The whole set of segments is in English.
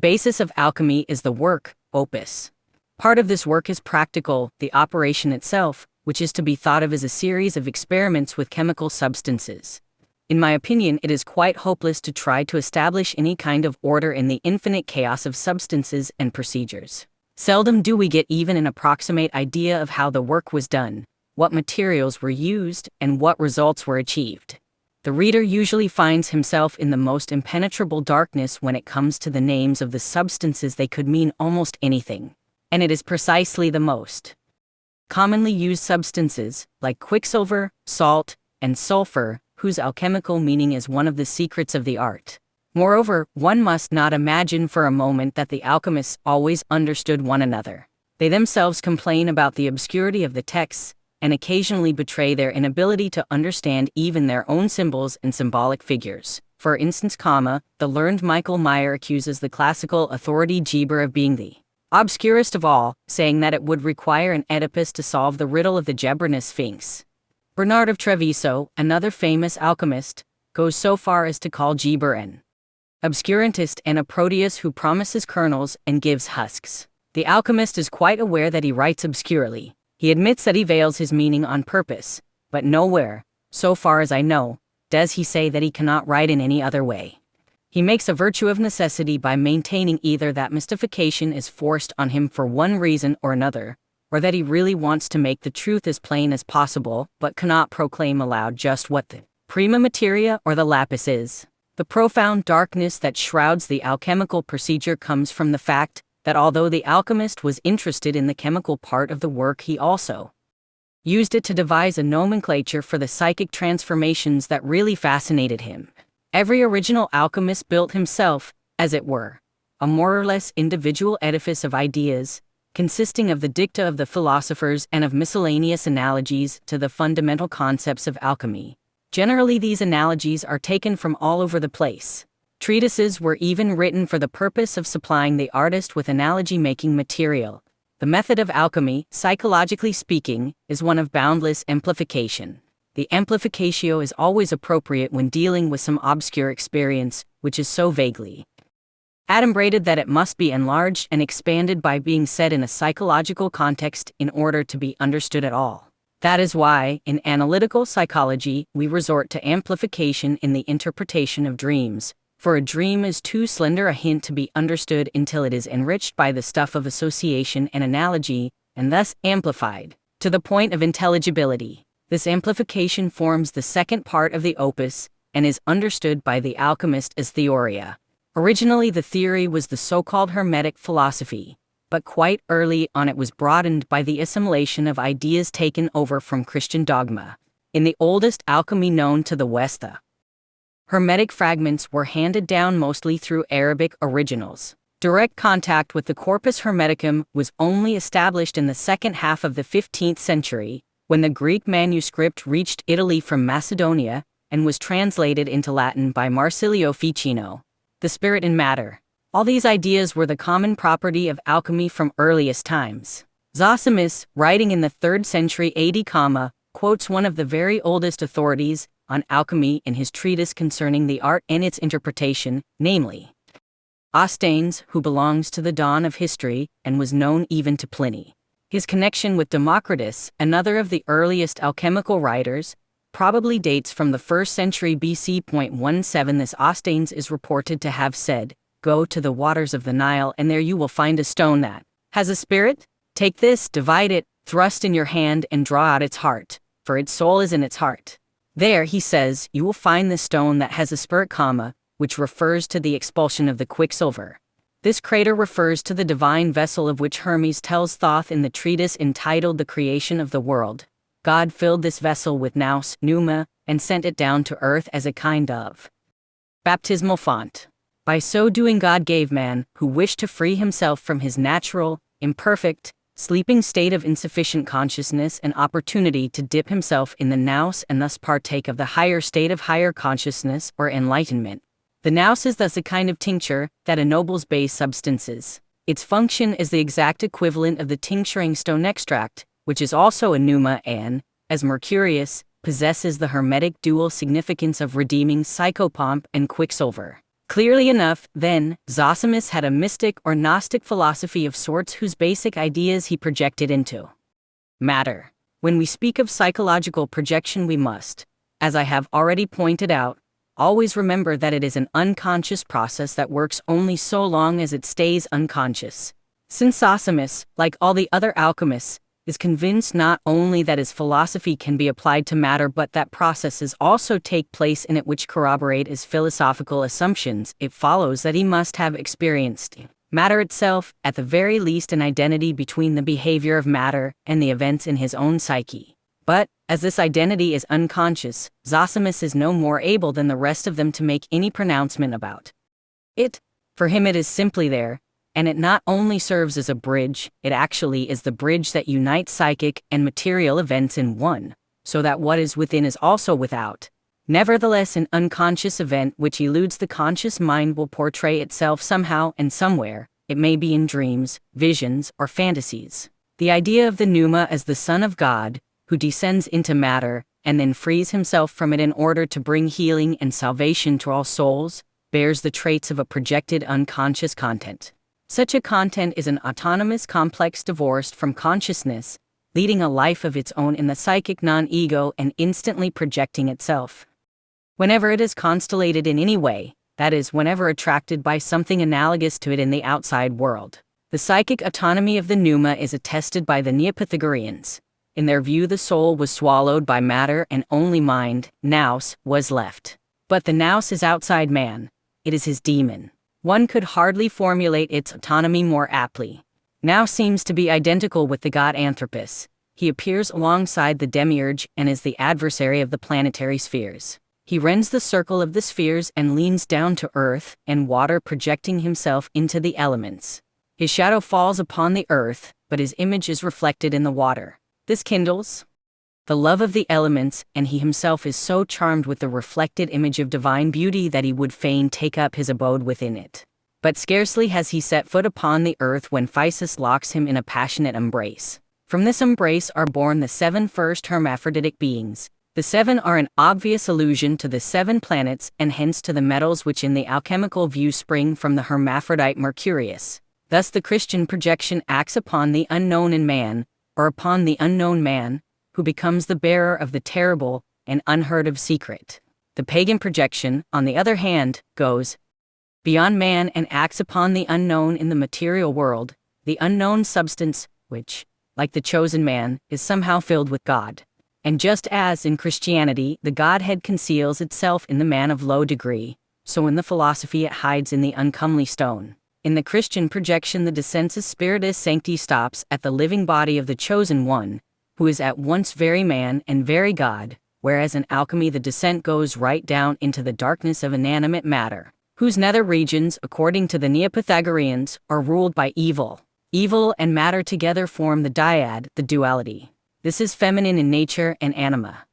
Basis of alchemy is the work, opus. Part of this work is practical, the operation itself, which is to be thought of as a series of experiments with chemical substances. In my opinion, it is quite hopeless to try to establish any kind of order in the infinite chaos of substances and procedures. Seldom do we get even an approximate idea of how the work was done, what materials were used, and what results were achieved. The reader usually finds himself in the most impenetrable darkness when it comes to the names of the substances. They could mean almost anything. And it is precisely the most commonly used substances, like quicksilver, salt, and sulfur, whose alchemical meaning is one of the secrets of the art. Moreover, one must not imagine for a moment that the alchemists always understood one another. They themselves complain about the obscurity of the texts, and occasionally betray their inability to understand even their own symbols and symbolic figures. For instance, the learned Michael Meyer accuses the classical authority Geber of being the obscurest of all, saying that it would require an Oedipus to solve the riddle of the Gebernian Sphinx. Bernard of Treviso, another famous alchemist, goes so far as to call Geber an obscurantist and a Proteus who promises kernels and gives husks. The alchemist is quite aware that he writes obscurely. He admits that he veils his meaning on purpose, but nowhere, so far as I know, does he say that he cannot write in any other way. He makes a virtue of necessity by maintaining either that mystification is forced on him for one reason or another, or that he really wants to make the truth as plain as possible, but cannot proclaim aloud just what the prima materia or the lapis is. The profound darkness that shrouds the alchemical procedure comes from the fact that although the alchemist was interested in the chemical part of the work, he also used it to devise a nomenclature for the psychic transformations that really fascinated him. Every original alchemist built himself, as it were, a more or less individual edifice of ideas, consisting of the dicta of the philosophers and of miscellaneous analogies to the fundamental concepts of alchemy. Generally, these analogies are taken from all over the place. Treatises were even written for the purpose of supplying the artist with analogy-making material. The method of alchemy, psychologically speaking, is one of boundless amplification. The amplificatio is always appropriate when dealing with some obscure experience, which is so vaguely adumbrated that it must be enlarged and expanded by being said in a psychological context in order to be understood at all. That is why, in analytical psychology, we resort to amplification in the interpretation of dreams. For a dream is too slender a hint to be understood until it is enriched by the stuff of association and analogy, and thus amplified to the point of intelligibility. This amplification forms the second part of the opus, and is understood by the alchemist as theoria. Originally the theory was the so-called Hermetic philosophy, but quite early on it was broadened by the assimilation of ideas taken over from Christian dogma. In the oldest alchemy known to the West, the Hermetic fragments were handed down mostly through Arabic originals. Direct contact with the Corpus Hermeticum was only established in the second half of the 15th century, when the Greek manuscript reached Italy from Macedonia, and was translated into Latin by Marsilio Ficino. The spirit and matter. All these ideas were the common property of alchemy from earliest times. Zosimus, writing in the 3rd century AD, quotes one of the very oldest authorities on alchemy in his treatise concerning the art and its interpretation, namely Ostanes, who belongs to the dawn of history, and was known even to Pliny. His connection with Democritus, another of the earliest alchemical writers, probably dates from the 1st century BC. 17 This Ostanes is reported to have said, "Go to the waters of the Nile, and there you will find a stone that has a spirit. Take this, divide it, thrust in your hand, and draw out its heart, for its soul is in its heart. There," he says, "you will find the stone that has a spirit, which refers to the expulsion of the quicksilver. This crater refers to the divine vessel of which Hermes tells Thoth in the treatise entitled The Creation of the World. God filled this vessel with nous, pneuma, and sent it down to earth as a kind of baptismal font. By so doing God gave man, who wished to free himself from his natural, imperfect, sleeping state of insufficient consciousness, an opportunity to dip himself in the nous and thus partake of the higher state of higher consciousness or enlightenment. The nous is thus a kind of tincture that ennobles base substances. Its function is the exact equivalent of the tincturing stone extract, which is also a pneuma and, as Mercurius, possesses the hermetic dual significance of redeeming psychopomp and quicksilver. Clearly enough, then, Zosimus had a mystic or Gnostic philosophy of sorts whose basic ideas he projected into matter. When we speak of psychological projection, we must, as I have already pointed out, always remember that it is an unconscious process that works only so long as it stays unconscious. Since Zosimus, like all the other alchemists, is convinced not only that his philosophy can be applied to matter but that processes also take place in it which corroborate his philosophical assumptions, it follows that he must have experienced matter itself, at the very least an identity between the behavior of matter and the events in his own psyche. But, as this identity is unconscious, Zosimus is no more able than the rest of them to make any pronouncement about it. For him it is simply there, and it not only serves as a bridge, it actually is the bridge that unites psychic and material events in one, so that what is within is also without. Nevertheless, an unconscious event which eludes the conscious mind will portray itself somehow and somewhere. It may be in dreams, visions, or fantasies. The idea of the pneuma as the Son of God, who descends into matter, and then frees himself from it in order to bring healing and salvation to all souls, bears the traits of a projected unconscious content. Such a content is an autonomous complex divorced from consciousness, leading a life of its own in the psychic non-ego and instantly projecting itself. Whenever it is constellated in any way, that is, whenever attracted by something analogous to it in the outside world. The psychic autonomy of the pneuma is attested by the Neopythagoreans. In their view, the soul was swallowed by matter and only mind, nous, was left. But the nous is outside man. It is his demon. One could hardly formulate its autonomy more aptly. Now seems to be identical with the god Anthropos. He appears alongside the demiurge and is the adversary of the planetary spheres. He rends the circle of the spheres and leans down to earth and water, projecting himself into the elements. His shadow falls upon the earth, but his image is reflected in the water. This kindles the love of the elements, and he himself is so charmed with the reflected image of divine beauty that he would fain take up his abode within it. But scarcely has he set foot upon the earth when Physis locks him in a passionate embrace. From this embrace are born the 7 first hermaphroditic beings. The 7 are an obvious allusion to the 7 planets and hence to the metals which in the alchemical view spring from the hermaphrodite Mercurius. Thus the Christian projection acts upon the unknown in man, or upon the unknown man, who becomes the bearer of the terrible and unheard of secret. The pagan projection, on the other hand, goes beyond man and acts upon the unknown in the material world, the unknown substance, which, like the chosen man, is somehow filled with God. And just as in Christianity the Godhead conceals itself in the man of low degree, so in the philosophy it hides in the uncomely stone. In the Christian projection the descensus spiritus sancti stops at the living body of the chosen one, who is at once very man and very God, whereas in alchemy the descent goes right down into the darkness of inanimate matter, whose nether regions, according to the Neopythagoreans, are ruled by evil. Evil and matter together form the dyad, the duality. This is feminine in nature and anima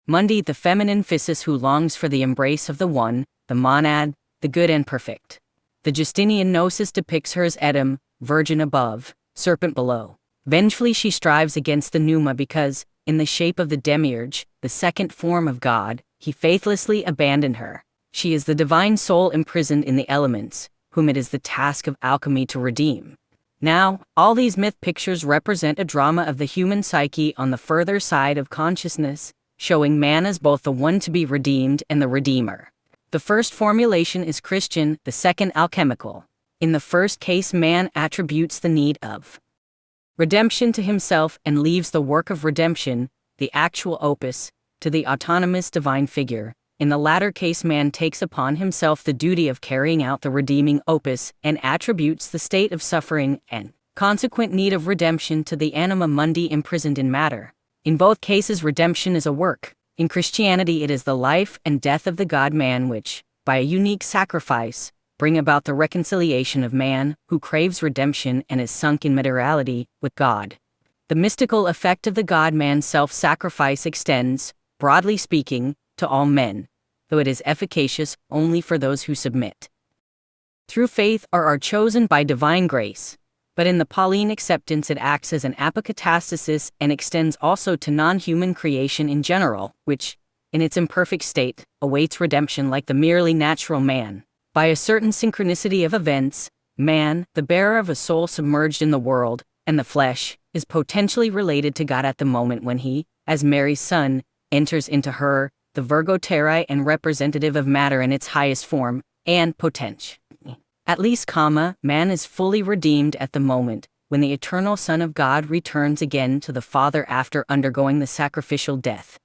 mundi, the feminine physis who longs for the embrace of the one, the monad, the good and perfect. The Justinian gnosis depicts her as Edom, virgin above, serpent below. Vengefully she strives against the pneuma because, in the shape of the demiurge, the second form of God, he faithlessly abandoned her. She is the divine soul imprisoned in the elements, whom it is the task of alchemy to redeem. Now, all these myth pictures represent a drama of the human psyche on the further side of consciousness, showing man as both the one to be redeemed and the redeemer. The first formulation is Christian, the second alchemical. In the first case man attributes the need of redemption to himself and leaves the work of redemption, the actual opus, to the autonomous divine figure. In the latter case man takes upon himself the duty of carrying out the redeeming opus and attributes the state of suffering and consequent need of redemption to the anima mundi imprisoned in matter. In both cases redemption is a work. In Christianity it is the life and death of the God-man which, by a unique sacrifice, bring about the reconciliation of man, who craves redemption and is sunk in materiality, with God. The mystical effect of the God-man self-sacrifice extends, broadly speaking, to all men, though it is efficacious only for those who submit through faith or are chosen by divine grace. But in the Pauline acceptance it acts as an apokatastasis and extends also to non-human creation in general, which, in its imperfect state, awaits redemption like the merely natural man. By a certain synchronicity of events, man, the bearer of a soul submerged in the world, and the flesh, is potentially related to God at the moment when he, as Mary's son, enters into her, the Virgo terrae and representative of matter in its highest form, and potential. At least, man is fully redeemed at the moment, when the eternal Son of God returns again to the Father after undergoing the sacrificial death.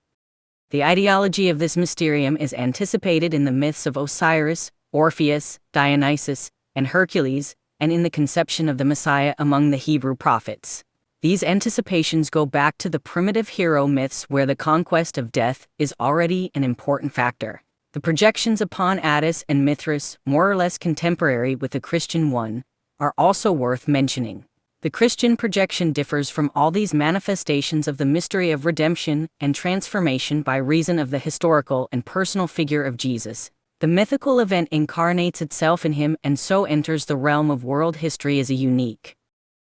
The ideology of this mysterium is anticipated in the myths of Osiris, Orpheus, Dionysus, and Hercules, and in the conception of the Messiah among the Hebrew prophets. These anticipations go back to the primitive hero myths where the conquest of death is already an important factor. The projections upon Attis and Mithras, more or less contemporary with the Christian one, are also worth mentioning. The Christian projection differs from all these manifestations of the mystery of redemption and transformation by reason of the historical and personal figure of Jesus. The mythical event incarnates itself in him and so enters the realm of world history as a unique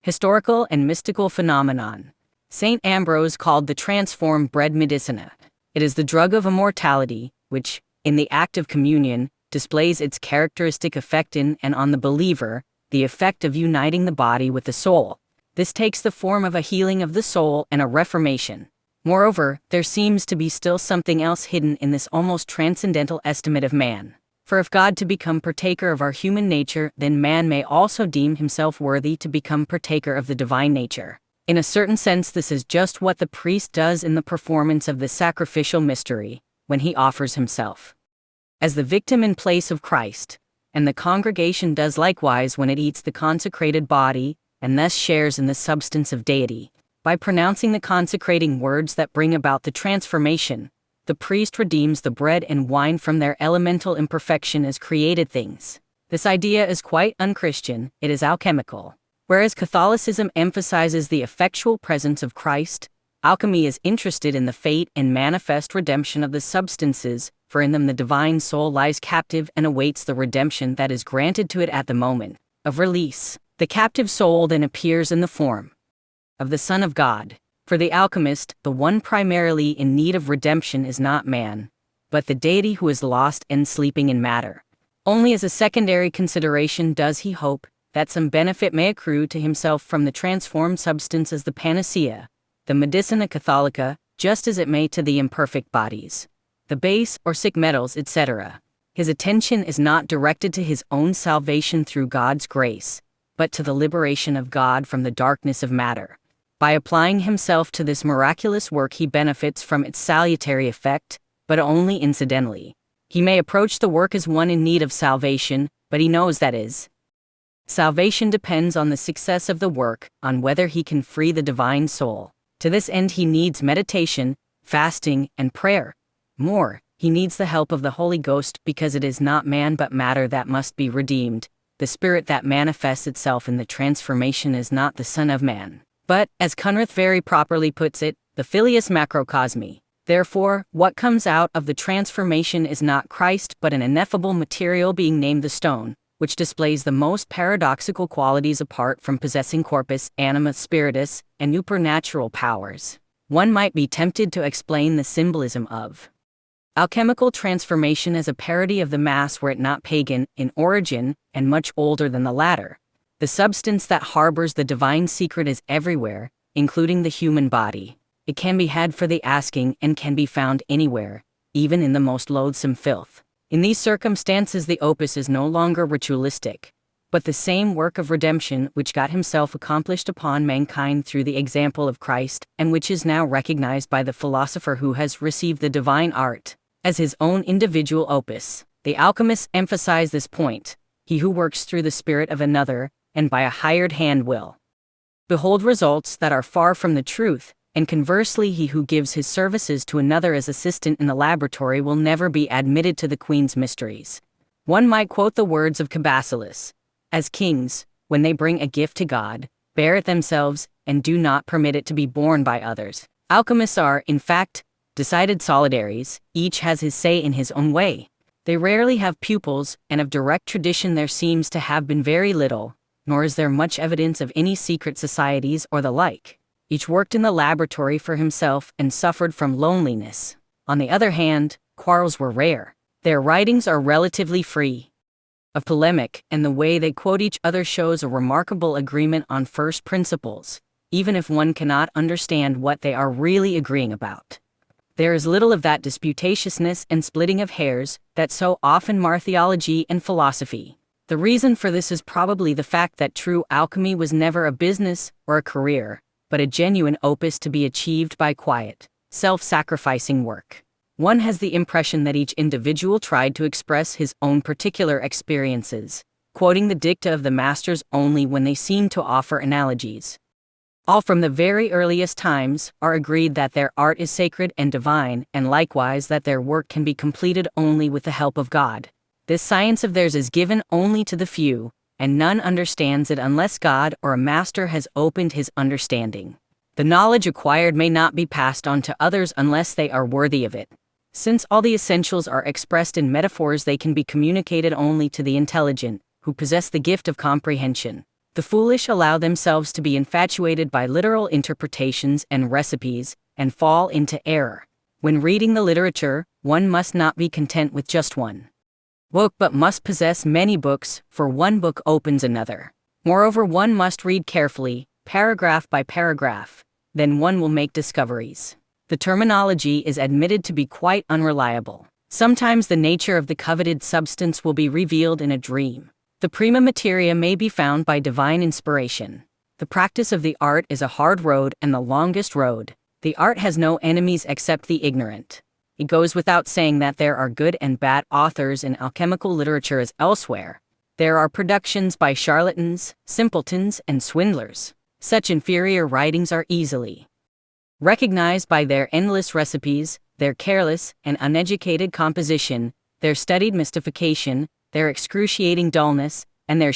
historical and mystical phenomenon. Saint Ambrose called the transformed bread medicina. It is the drug of immortality, which, in the act of communion, displays its characteristic effect in and on the believer, the effect of uniting the body with the soul. This takes the form of a healing of the soul and a reformation. Moreover, there seems to be still something else hidden in this almost transcendental estimate of man. For if God to become partaker of our human nature, then man may also deem himself worthy to become partaker of the divine nature. In a certain sense, this is just what the priest does in the performance of the sacrificial mystery, when he offers himself as the victim in place of Christ, and the congregation does likewise when it eats the consecrated body, and thus shares in the substance of deity. By pronouncing the consecrating words that bring about the transformation, the priest redeems the bread and wine from their elemental imperfection as created things. This idea is quite unchristian, it is alchemical. Whereas Catholicism emphasizes the effectual presence of Christ, alchemy is interested in the fate and manifest redemption of the substances, for in them the divine soul lies captive and awaits the redemption that is granted to it at the moment of release. The captive soul then appears in the form of the Son of God. For the alchemist, the one primarily in need of redemption is not man, but the deity who is lost and sleeping in matter. Only as a secondary consideration does he hope that some benefit may accrue to himself from the transformed substance as the panacea, the medicina catholica, just as it may to the imperfect bodies, the base or sick metals, etc. His attention is not directed to his own salvation through God's grace, but to the liberation of God from the darkness of matter. By applying himself to this miraculous work, he benefits from its salutary effect, but only incidentally. He may approach the work as one in need of salvation, but he knows that his salvation depends on the success of the work, on whether he can free the divine soul. To this end he needs meditation, fasting, and prayer. More, he needs the help of the Holy Ghost, because it is not man but matter that must be redeemed. The spirit that manifests itself in the transformation is not the Son of Man, but, as Cunrath very properly puts it, the filius macrocosmi. Therefore, what comes out of the transformation is not Christ but an ineffable material being named the stone, which displays the most paradoxical qualities apart from possessing corpus, anima spiritus, and supernatural powers. One might be tempted to explain the symbolism of alchemical transformation as a parody of the Mass were it not pagan in origin and much older than the latter. The substance that harbors the divine secret is everywhere, including the human body. It can be had for the asking and can be found anywhere, even in the most loathsome filth. In these circumstances the opus is no longer ritualistic, but the same work of redemption which God himself accomplished upon mankind through the example of Christ, and which is now recognized by the philosopher who has received the divine art as his own individual opus. The alchemists emphasize this point. He who works through the spirit of another, and by a hired hand will behold results that are far from the truth, and conversely he who gives his services to another as assistant in the laboratory will never be admitted to the Queen's mysteries. One might quote the words of Cabasilas: as kings, when they bring a gift to God, bear it themselves, and do not permit it to be borne by others. Alchemists are, in fact, decided solidaries, each has his say in his own way. They rarely have pupils, and of direct tradition there seems to have been very little, nor is there much evidence of any secret societies or the like. Each worked in the laboratory for himself and suffered from loneliness. On the other hand, quarrels were rare. Their writings are relatively free. of polemic, and the way they quote each other shows a remarkable agreement on first principles, even if one cannot understand what they are really agreeing about. There is little of that disputatiousness and splitting of hairs that so often mar theology and philosophy. The reason for this is probably the fact that true alchemy was never a business or a career, but a genuine opus to be achieved by quiet, self-sacrificing work. One has the impression that each individual tried to express his own particular experiences, quoting the dicta of the masters only when they seemed to offer analogies. All from the very earliest times are agreed that their art is sacred and divine, and likewise that their work can be completed only with the help of God. This science of theirs is given only to the few, and none understands it unless God or a master has opened his understanding. The knowledge acquired may not be passed on to others unless they are worthy of it. Since all the essentials are expressed in metaphors, they can be communicated only to the intelligent, who possess the gift of comprehension. The foolish allow themselves to be infatuated by literal interpretations and recipes, and fall into error. When reading the literature, one must not be content with just one book but must possess many books, for one book opens another. Moreover, one must read carefully, paragraph by paragraph. Then one will make discoveries. The terminology is admitted to be quite unreliable. Sometimes the nature of the coveted substance will be revealed in a dream. The prima materia may be found by divine inspiration. The practice of the art is a hard road and the longest road. The art has no enemies except the ignorant. It goes without saying that there are good and bad authors in alchemical literature as elsewhere. There are productions by charlatans, simpletons, and swindlers. Such inferior writings are easily recognized by their endless recipes, their careless and uneducated composition, their studied mystification, their excruciating dullness, and their